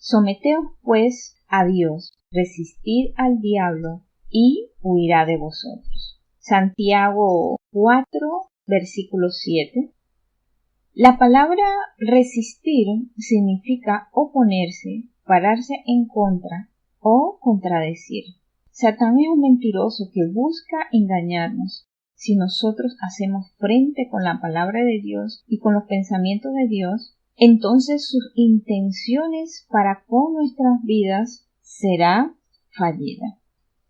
Someteos pues a Dios, resistid al diablo y huirá de vosotros. Santiago 4, versículo 7. La palabra resistir significa oponerse, pararse en contra o contradecir. Satán es un mentiroso que busca engañarnos. Si nosotros hacemos frente con la palabra de Dios y con los pensamientos de Dios, entonces sus intenciones para con nuestras vidas será fallida.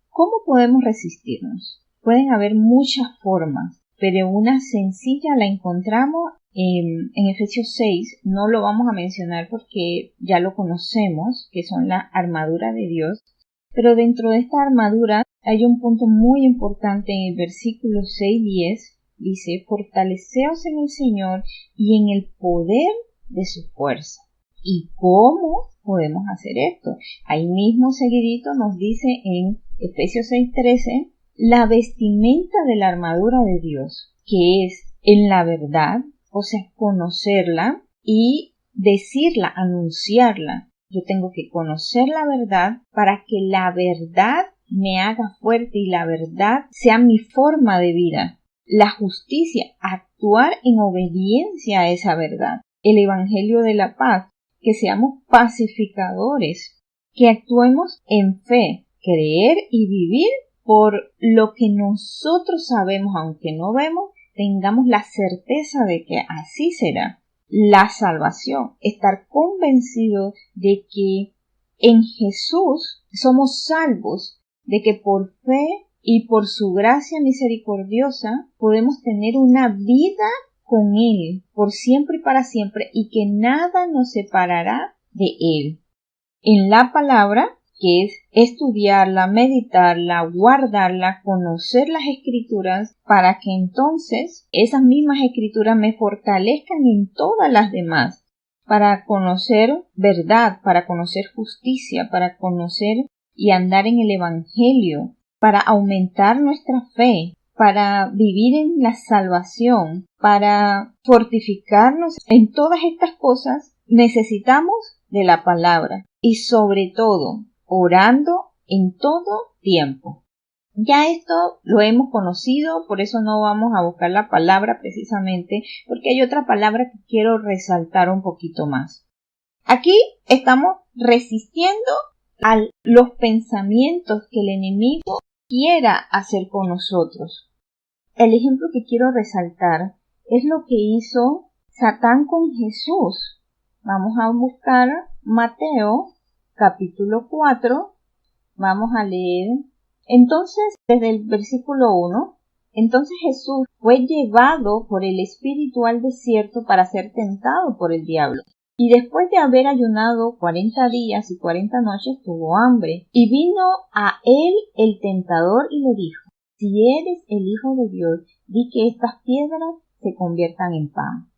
¿Cómo podemos resistirnos? Pueden haber muchas formas, pero una sencilla la encontramos en Efesios 6. No lo vamos a mencionar porque ya lo conocemos, que son la armadura de Dios. Pero dentro de esta armadura hay un punto muy importante en el versículo 6-10. Dice, fortaleceos en el Señor y en el poder de su fuerza. ¿Y cómo podemos hacer esto? Ahí mismo seguidito nos dice en Efesios 6:13, la vestimenta de la armadura de Dios, que es en la verdad, o sea, conocerla y decirla, anunciarla. Yo tengo que conocer la verdad para que la verdad me haga fuerte y la verdad sea mi forma de vida. La justicia, actuar en obediencia a esa verdad. El evangelio de la paz, que seamos pacificadores, que actuemos en fe, creer y vivir por lo que nosotros sabemos, aunque no vemos, tengamos la certeza de que así será. La salvación, estar convencidos de que en Jesús somos salvos, de que por fe y por su gracia misericordiosa podemos tener una vida con Él por siempre y para siempre y que nada nos separará de Él. En la palabra, que es estudiarla, meditarla, guardarla, conocer las escrituras, para que entonces esas mismas escrituras me fortalezcan en todas las demás, para conocer verdad, para conocer justicia, para conocer y andar en el evangelio, para aumentar nuestra fe, para vivir en la salvación, para fortificarnos en todas estas cosas, necesitamos de la palabra y sobre todo orando en todo tiempo. Ya esto lo hemos conocido, por eso no vamos a buscar la palabra precisamente, porque hay otra palabra que quiero resaltar un poquito más. Aquí estamos resistiendo a los pensamientos que el enemigo quiera hacer con nosotros. El ejemplo que quiero resaltar es lo que hizo Satán con Jesús. Vamos a buscar Mateo capítulo 4. Vamos a leer. Entonces, desde el versículo 1, entonces Jesús fue llevado por el Espíritu al desierto para ser tentado por el diablo. Y después de haber ayunado 40 días y 40 noches, tuvo hambre. Y vino a él el tentador y le dijo, si eres el Hijo de Dios, di que estas piedras se conviertan en pan.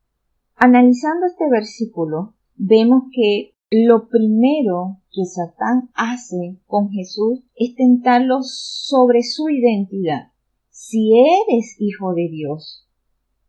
Analizando este versículo, vemos que lo primero que Satán hace con Jesús es tentarlo sobre su identidad. Si eres Hijo de Dios,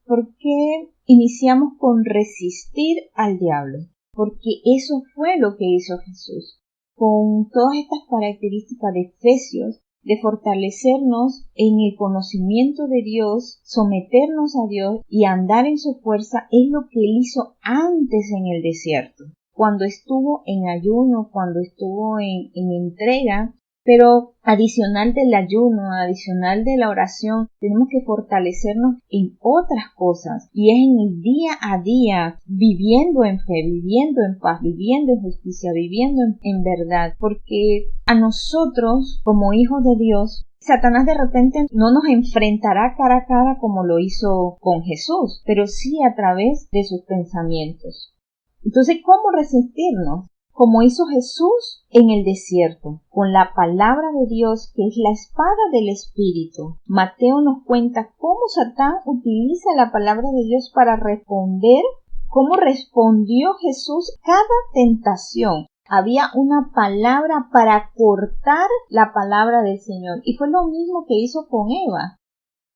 ¿por qué iniciamos con resistir al diablo? Porque eso fue lo que hizo Jesús. Con todas estas características de Efesios, de fortalecernos en el conocimiento de Dios, someternos a Dios y andar en su fuerza, es lo que él hizo antes en el desierto, cuando estuvo en ayuno, cuando estuvo en entrega. Pero adicional del ayuno, adicional de la oración, tenemos que fortalecernos en otras cosas. Y es en el día a día, viviendo en fe, viviendo en paz, viviendo en justicia, viviendo en verdad. Porque a nosotros, como hijos de Dios, Satanás de repente no nos enfrentará cara a cara como lo hizo con Jesús, pero sí a través de sus pensamientos. Entonces, ¿cómo resistirnos? Como hizo Jesús en el desierto, con la palabra de Dios, que es la espada del Espíritu. Mateo nos cuenta cómo Satán utiliza la palabra de Dios para responder, cómo respondió Jesús cada tentación. Había una palabra para cortar la palabra del Señor, y fue lo mismo que hizo con Eva.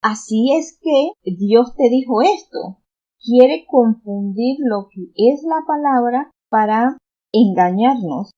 Así es que Dios te dijo esto. Quiere confundir lo que es la palabra para engañarnos,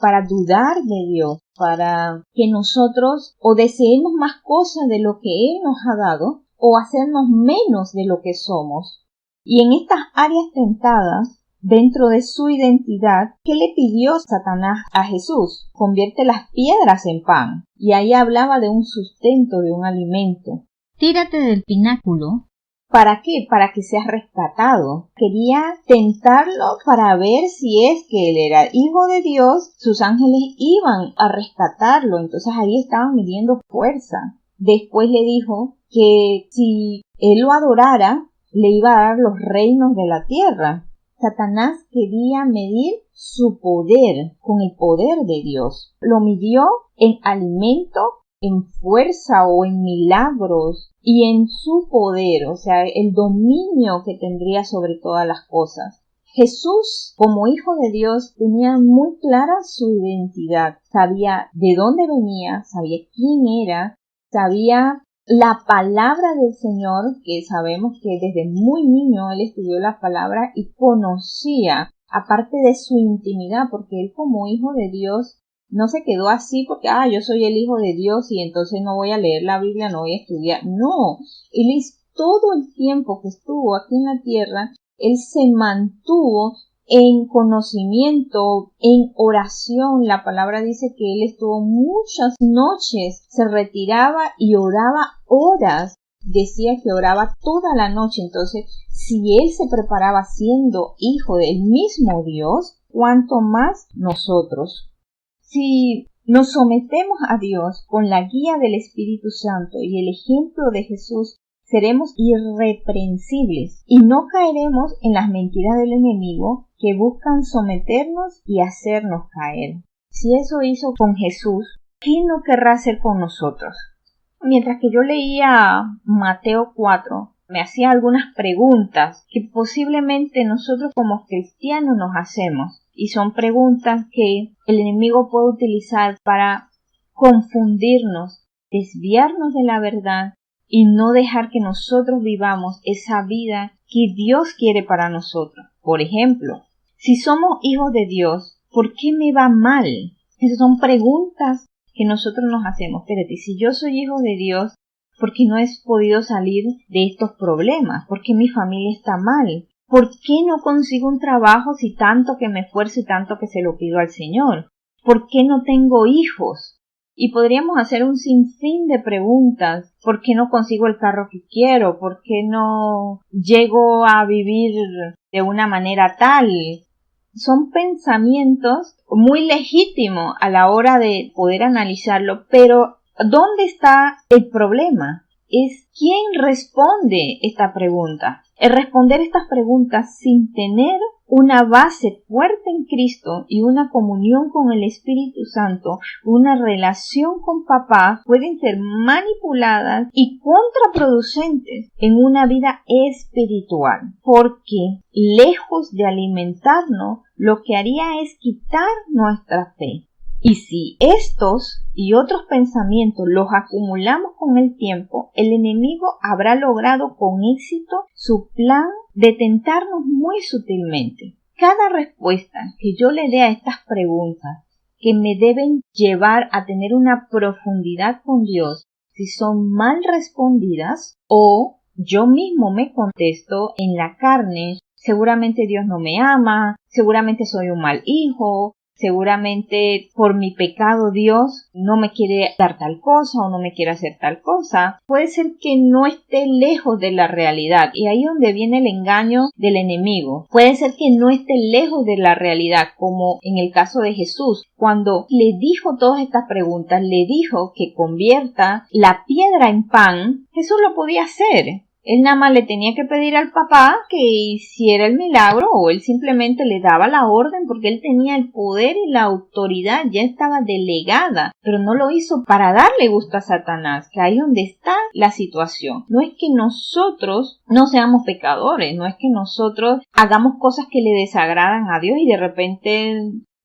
para dudar de Dios, para que nosotros o deseemos más cosas de lo que Él nos ha dado o hacernos menos de lo que somos. Y en estas áreas tentadas, dentro de su identidad, ¿qué le pidió Satanás a Jesús? Convierte las piedras en pan. Y ahí hablaba de un sustento, de un alimento. Tírate del pináculo. ¿Para qué? Para que seas rescatado. Quería tentarlo para ver si es que él era hijo de Dios, sus ángeles iban a rescatarlo. Entonces ahí estaban midiendo fuerza. Después le dijo que si él lo adorara, le iba a dar los reinos de la tierra. Satanás quería medir su poder con el poder de Dios. Lo midió en alimento, en fuerza o en milagros y en su poder, o sea, el dominio que tendría sobre todas las cosas. Jesús, como hijo de Dios, tenía muy clara su identidad. Sabía de dónde venía, sabía quién era, sabía la palabra del Señor, que sabemos que desde muy niño él estudió la palabra y conocía, aparte de su intimidad, porque él como hijo de Dios no se quedó así porque, yo soy el hijo de Dios y entonces no voy a leer la Biblia, no voy a estudiar. No, él todo el tiempo que estuvo aquí en la tierra, él se mantuvo en conocimiento, en oración. La palabra dice que él estuvo muchas noches, se retiraba y oraba horas. Decía que oraba toda la noche. Entonces, si él se preparaba siendo hijo del mismo Dios, ¿cuánto más nosotros? Si nos sometemos a Dios con la guía del Espíritu Santo y el ejemplo de Jesús, seremos irreprensibles y no caeremos en las mentiras del enemigo que buscan someternos y hacernos caer. Si eso hizo con Jesús, ¿qué no querrá hacer con nosotros? Mientras que yo leía Mateo 4, me hacía algunas preguntas que posiblemente nosotros como cristianos nos hacemos. Y son preguntas que el enemigo puede utilizar para confundirnos, desviarnos de la verdad y no dejar que nosotros vivamos esa vida que Dios quiere para nosotros. Por ejemplo, si somos hijos de Dios, ¿por qué me va mal? Esas son preguntas que nosotros nos hacemos. Espérate, si yo soy hijo de Dios, ¿por qué no he podido salir de estos problemas? ¿Por qué mi familia está mal? ¿Por qué no consigo un trabajo si tanto que me esfuerzo y tanto que se lo pido al Señor? ¿Por qué no tengo hijos? Y podríamos hacer un sinfín de preguntas. ¿Por qué no consigo el carro que quiero? ¿Por qué no llego a vivir de una manera tal? Son pensamientos muy legítimos a la hora de poder analizarlo, pero ¿dónde está el problema? Es quién responde esta pregunta. El responder estas preguntas sin tener una base fuerte en Cristo y una comunión con el Espíritu Santo, una relación con papá, pueden ser manipuladas y contraproducentes en una vida espiritual, porque lejos de alimentarnos, lo que haría es quitar nuestra fe. Y si estos y otros pensamientos los acumulamos con el tiempo, el enemigo habrá logrado con éxito su plan de tentarnos muy sutilmente. Cada respuesta que yo le dé a estas preguntas, que me deben llevar a tener una profundidad con Dios, si son mal respondidas o yo mismo me contesto en la carne, seguramente Dios no me ama, seguramente soy un mal hijo, seguramente por mi pecado Dios no me quiere dar tal cosa o no me quiere hacer tal cosa. Puede ser que no esté lejos de la realidad y ahí es donde viene el engaño del enemigo. Puede ser que no esté lejos de la realidad, como en el caso de Jesús. Cuando le dijo todas estas preguntas, le dijo que convierta la piedra en pan, Jesús lo podía hacer. Él nada más le tenía que pedir al papá que hiciera el milagro o él simplemente le daba la orden porque él tenía el poder y la autoridad, ya estaba delegada, pero no lo hizo para darle gusto a Satanás, que ahí es donde está la situación. No es que nosotros no seamos pecadores, no es que nosotros hagamos cosas que le desagradan a Dios y de repente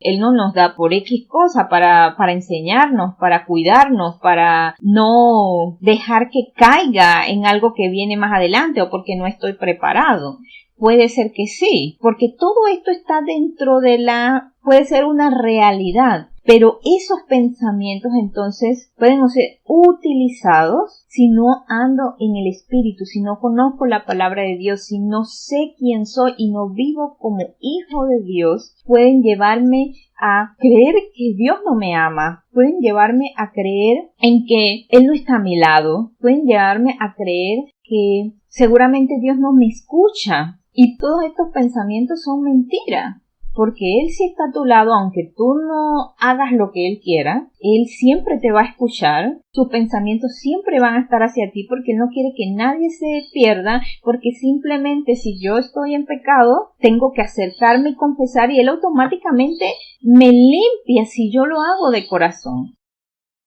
Él no nos da por X cosa para enseñarnos, para cuidarnos, para no dejar que caiga en algo que viene más adelante o porque no estoy preparado. Puede ser que sí, porque todo esto está dentro de puede ser una realidad, pero esos pensamientos entonces pueden no ser utilizados si no ando en el Espíritu, si no conozco la palabra de Dios, si no sé quién soy y no vivo como hijo de Dios, pueden llevarme a creer que Dios no me ama, pueden llevarme a creer en que Él no está a mi lado, pueden llevarme a creer que seguramente Dios no me escucha. Y todos estos pensamientos son mentiras, porque Él sí está a tu lado, aunque tú no hagas lo que Él quiera, Él siempre te va a escuchar, tus pensamientos siempre van a estar hacia ti, porque Él no quiere que nadie se pierda, porque simplemente si yo estoy en pecado, tengo que acercarme y confesar, y Él automáticamente me limpia si yo lo hago de corazón.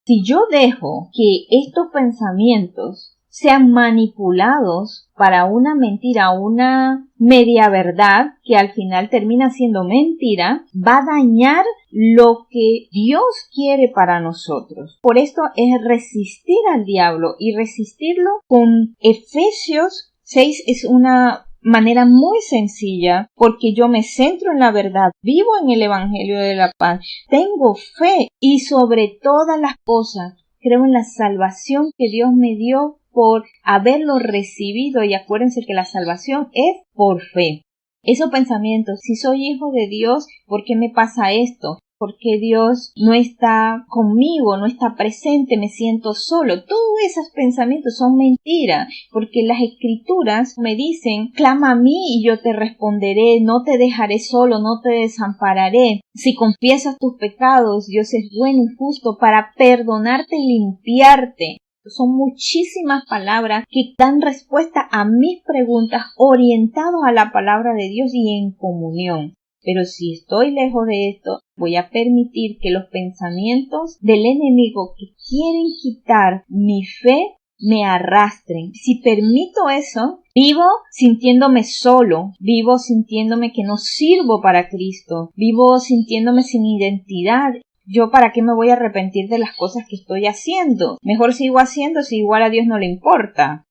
Si yo dejo que estos pensamientos sean manipulados para una mentira, una media verdad que al final termina siendo mentira, va a dañar lo que Dios quiere para nosotros. Por esto es resistir al diablo, y resistirlo con Efesios 6 es una manera muy sencilla, porque yo me centro en la verdad, vivo en el Evangelio de la paz, tengo fe y sobre todas las cosas creo en la salvación que Dios me dio por haberlo recibido, y acuérdense que la salvación es por fe. Esos pensamientos, si soy hijo de Dios, ¿por qué me pasa esto? ¿Por qué Dios no está conmigo, no está presente, me siento solo? Todos esos pensamientos son mentiras, porque las Escrituras me dicen, clama a mí y yo te responderé, no te dejaré solo, no te desampararé. Si confiesas tus pecados, Dios es bueno y justo para perdonarte y limpiarte. Son muchísimas palabras que dan respuesta a mis preguntas orientados a la palabra de Dios y en comunión. Pero si estoy lejos de esto, voy a permitir que los pensamientos del enemigo que quieren quitar mi fe me arrastren. Si permito eso, vivo sintiéndome solo, vivo sintiéndome que no sirvo para Cristo, vivo sintiéndome sin identidad. ¿Yo para qué me voy a arrepentir de las cosas que estoy haciendo? Mejor sigo haciendo si igual a Dios no le importa.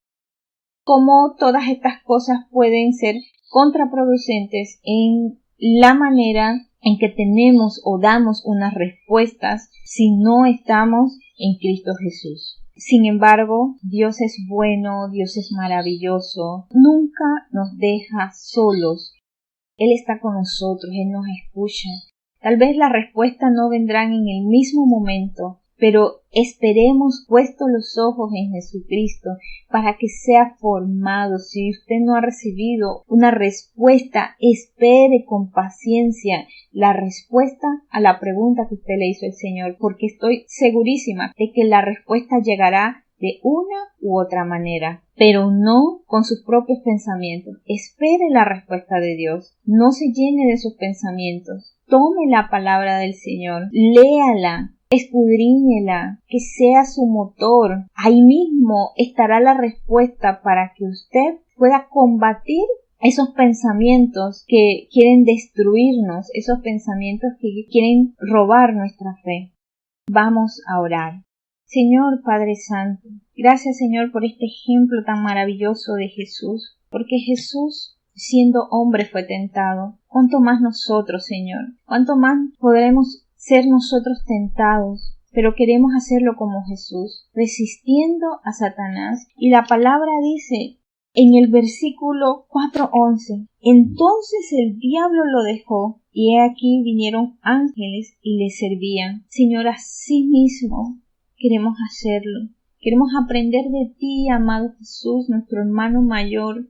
¿Cómo todas estas cosas pueden ser contraproducentes en la manera en que tenemos o damos unas respuestas si no estamos en Cristo Jesús? Sin embargo, Dios es bueno, Dios es maravilloso, nunca nos deja solos. Él está con nosotros, Él nos escucha. Tal vez las respuestas no vendrán en el mismo momento, pero esperemos puestos los ojos en Jesucristo para que sea formado. Si usted no ha recibido una respuesta, espere con paciencia la respuesta a la pregunta que usted le hizo al Señor, porque estoy segurísima de que la respuesta llegará de una u otra manera, pero no con sus propios pensamientos. Espere la respuesta de Dios, no se llene de sus pensamientos. Tome la palabra del Señor, léala, escudriñela, que sea su motor. Ahí mismo estará la respuesta para que usted pueda combatir esos pensamientos que quieren destruirnos, esos pensamientos que quieren robar nuestra fe. Vamos a orar. Señor Padre Santo, gracias Señor por este ejemplo tan maravilloso de Jesús, porque Jesús, siendo hombre, fue tentado. ¿Cuánto más nosotros, Señor? ¿Cuánto más podremos ser nosotros tentados? Pero queremos hacerlo como Jesús, resistiendo a Satanás. Y la palabra dice en el versículo 4:11, entonces el diablo lo dejó, y he aquí vinieron ángeles y le servían. Señor, así mismo queremos hacerlo. Queremos aprender de ti, amado Jesús, nuestro hermano mayor,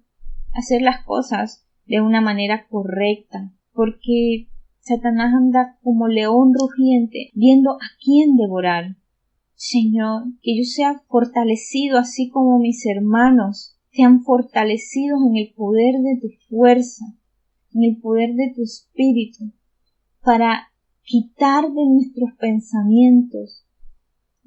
hacer las cosas de una manera correcta, porque Satanás anda como león rugiente, viendo a quién devorar. Señor, que yo sea fortalecido así como mis hermanos sean fortalecidos en el poder de tu fuerza, en el poder de tu espíritu, para quitar de nuestros pensamientos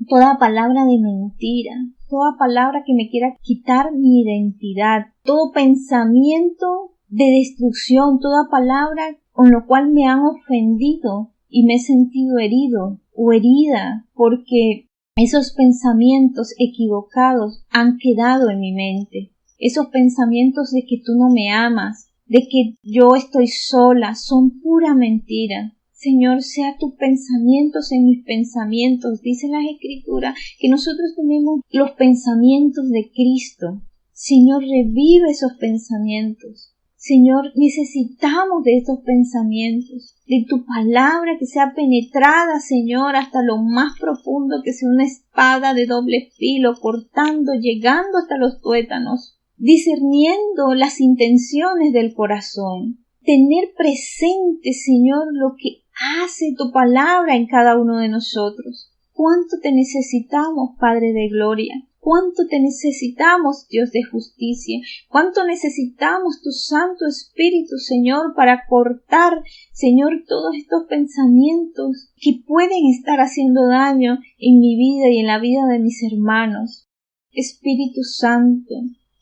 toda palabra de mentira, toda palabra que me quiera quitar mi identidad, todo pensamiento de destrucción, toda palabra con lo cual me han ofendido y me he sentido herido o herida, porque esos pensamientos equivocados han quedado en mi mente. Esos pensamientos de que tú no me amas, de que yo estoy sola, son pura mentira. Señor, sea tus pensamientos en mis pensamientos. Dice las Escrituras que nosotros tenemos los pensamientos de Cristo. Señor, revive esos pensamientos. Señor, necesitamos de estos pensamientos, de tu palabra que sea penetrada, Señor, hasta lo más profundo, que sea una espada de doble filo, cortando, llegando hasta los tuétanos, discerniendo las intenciones del corazón. Tener presente, Señor, lo que hace tu palabra en cada uno de nosotros. ¿Cuánto te necesitamos, Padre de gloria? ¿Cuánto te necesitamos, Dios de justicia? ¿Cuánto necesitamos tu Santo Espíritu, Señor, para cortar, Señor, todos estos pensamientos que pueden estar haciendo daño en mi vida y en la vida de mis hermanos? Espíritu Santo,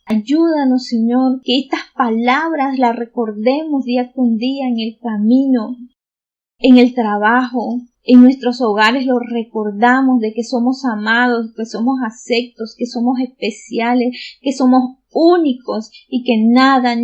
ayúdanos, Señor, que estas palabras las recordemos día con día en el camino, en el trabajo, en nuestros hogares los recordamos de que somos amados, que somos aceptos, que somos especiales, que somos únicos y que nada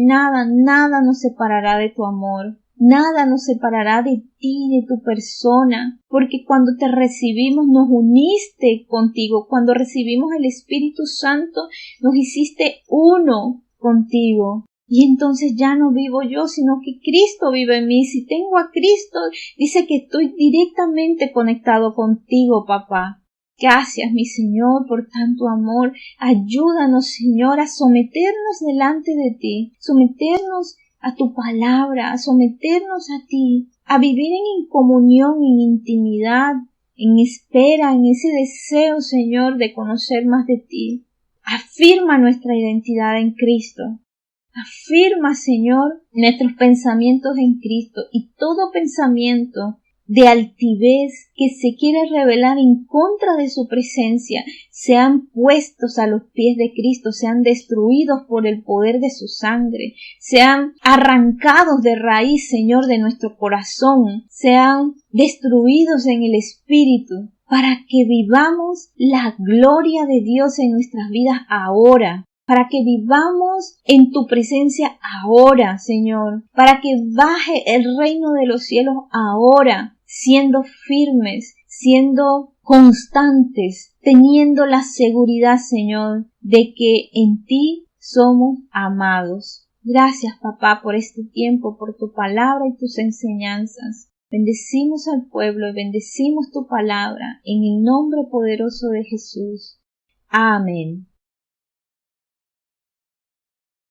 nos separará de tu amor. Nada nos separará de ti, de tu persona, porque cuando te recibimos nos uniste contigo. Cuando recibimos el Espíritu Santo nos hiciste uno contigo. Y entonces ya no vivo yo, sino que Cristo vive en mí. Si tengo a Cristo, dice que estoy directamente conectado contigo, papá. Gracias, mi Señor, por tanto amor. Ayúdanos, Señor, a someternos delante de ti, someternos a tu palabra, a someternos a ti, a vivir en comunión, en intimidad, en espera, en ese deseo, Señor, de conocer más de ti. Afirma nuestra identidad en Cristo. Afirma, Señor, nuestros pensamientos en Cristo, y todo pensamiento de altivez que se quiere revelar en contra de su presencia sean puestos a los pies de Cristo, sean destruidos por el poder de su sangre, sean arrancados de raíz, Señor, de nuestro corazón, sean destruidos en el Espíritu, para que vivamos la gloria de Dios en nuestras vidas ahora. Para que vivamos en tu presencia ahora, Señor, para que baje el reino de los cielos ahora, siendo firmes, siendo constantes, teniendo la seguridad, Señor, de que en ti somos amados. Gracias, papá, por este tiempo, por tu palabra y tus enseñanzas. Bendecimos al pueblo y bendecimos tu palabra en el nombre poderoso de Jesús. Amén.